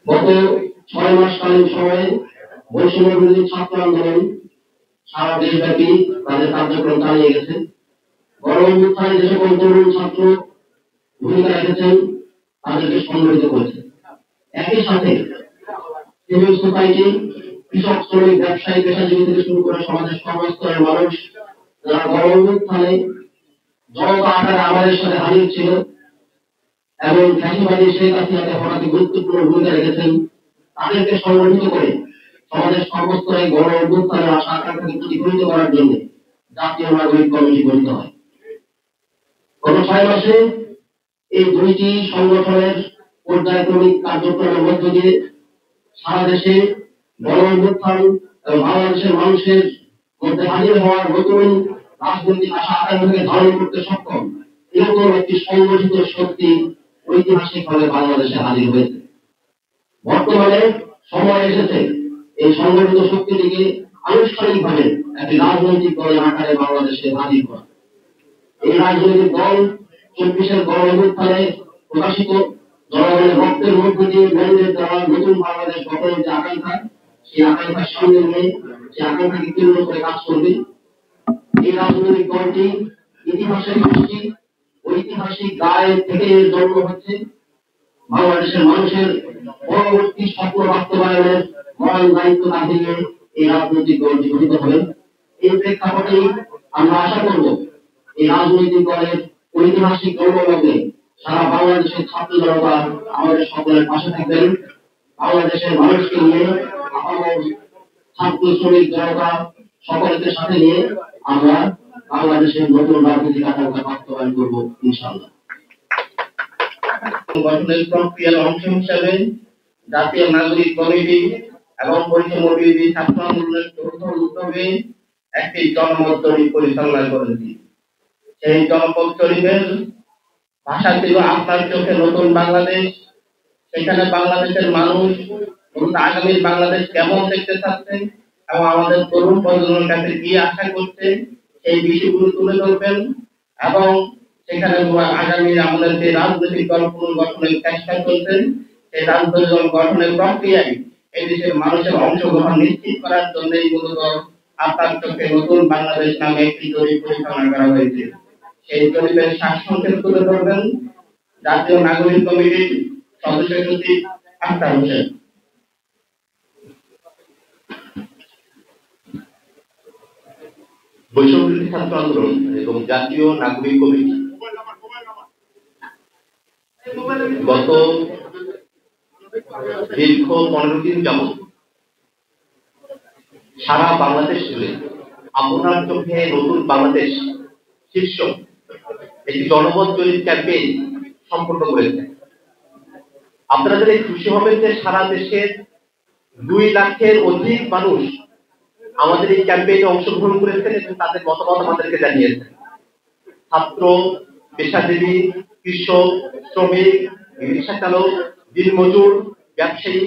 গত 6 মাসকালীন সময়ে বৈষম্য বিরোধী ছাত্র আন্দোলন সারা দেশব্যাপী তাদের কার্যক্রম চালিয়ে গেছে। গণ-অভ্যুত্থানে যে সকল তরুণ ছাত্র ভূমিকা রেখেছেন তাদেরকে সংগঠিত করেছে। একই সাথে সিভিল সোসাইটি, কৃষক, শ্রমিক, ব্যবসায়ী, পেশাজীবী থেকে শুরু করে সমাজের সর্বস্তরের মানুষ যারা গণ-অভ্যুত্থানে জনতা আকারে আমাদের সাথে হাজির ছিল এবং ফ্যাসিবাদী শেখ হাসিনাকে হঠাৎ গুরুত্বপূর্ণ ভূমিকা রেখেছেন, তাদেরকে সংগঠিত করে সমাজের সর্বস্তরে গণ-অভ্যুত্থানের আশা আকাঙ্ক্ষাকে প্রতিফলিত করার জন্য জাতীয় নাগরিক কমিটি গঠিত হয়। গত 6 মাসে এই দুইটি সংগঠনের পর্যায়ক্রমিক কার্যক্রমের মধ্য দিয়ে সারা দেশে গণ-অভ্যুত্থান এবং বাংলাদেশের মানুষের মধ্যে হাজির হওয়ার নতুন রাজনৈতিক আশা আকাঙ্ক্ষাকে ধারণ করতে সক্ষম এরকম একটি সংগঠিত শক্তি ঐতিহাসিকভাবে বাংলাদেশে হাজির হয়েছে। বর্তমানে সময় এসেছে এই সংগঠিত শক্তিটিকে আনুষ্ঠানিকভাবে একটি রাজনৈতিক দলের আকারে বাংলাদেশে হাজির করা। এই রাজনৈতিক দল 24-এর গণ-অভ্যুত্থানে প্রকাশিত জনগণের রক্তের মধ্য দিয়ে গণিতের দ্বারা নতুন বাংলাদেশ গঠনের যে আকাঙ্ক্ষা, সেই আকাঙ্ক্ষার সামনে নিয়ে সেই আকাঙ্ক্ষাকে কেন্দ্র করে কাজ করবে। এই রাজনৈতিক দলটি ইতিহাসের দৃষ্টি ঐতিহাসিক দায় থেকে জন্ম হচ্ছে বাংলাদেশের মানুষের পরবর্তী স্বপ্ন বাস্তবায়নের মহান দায়িত্ব কাঁধে নিয়ে এই রাজনৈতিক দলটি গঠিত হবে। এই প্রেক্ষাপটেই আমরা আশা করব এই রাজনৈতিক দলের ঐতিহাসিক জন্মলগ্নে সারা বাংলাদেশের ছাত্র জনতা আমাদের সকলের পাশে থাকবেন। বাংলাদেশের মানুষকে নিয়ে আপামর ছাত্র শ্রমিক জনতা সকলকে সাথে নিয়ে আমরা বাংলাদেশের নতুন রাজনৈতিক আকাঙ্ক্ষা বাস্তবায়ন করব ইনশাআল্লাহ। গঠনের প্রক্রিয়ার অংশ হিসাবে জাতীয় নাগরিক কমিটি এবং বৈষম্য বিরোধী ছাত্র আন্দোলনের যৌথ উদ্যোগে একটি জনমত জরিপ পরিচালনা করেছি। সেই জনমত জরিপের ভাষা ছিল আপনার চোখে নতুন বাংলাদেশ। সেখানে বাংলাদেশের মানুষ আগামীর বাংলাদেশ কেমন দেখতে চাচ্ছেন এবং আমাদের তরুণ প্রজন্মের কাছে কি আশা করছে সেই বিষয়গুলো তুলে ধরবেন এবং সেখানে আগামী আমাদের যে রাজনৈতিক দল পুনর্গঠনের চেষ্টা চলছেন সেই রাজনৈতিক দল গঠনের প্রক্রিয়ায় এই দেশের মানুষের অংশগ্রহণ নিশ্চিত করার জন্যই মূলত আপনার চোখে নতুন বাংলাদেশ নামে একটি জরিপ পরিচালনা করা হয়েছে। সেই জরিপের সারসংক্ষেপ তুলে ধরবেন জাতীয় নাগরিক কমিটির সদস্য সচিব আখতার হোসেন। বৈষম্য বিরোধী ছাত্র আন্দোলন এবং জাতীয় নাগরিক কমিটি গত দীর্ঘ 15 দিন যাবৎ সারা বাংলাদেশ জুড়ে আপনার চোখে নতুন বাংলাদেশ শীর্ষক একটি জনমত জরিপ ক্যাম্পেইন সম্পন্ন করেছে। আপনারা জানে খুশি হবেন যে সারা দেশের 2 লাখের অধিক মানুষ আমাদের এই ক্যাম্পেইনে অংশগ্রহণ করেছেন এবং তাদের মতামত আমাদেরকে জানিয়েছেন। ছাত্র, পেশাজীবী, কৃষক, শ্রমিক, রিক্সা চালক, দিনমজুর, ব্যবসায়ী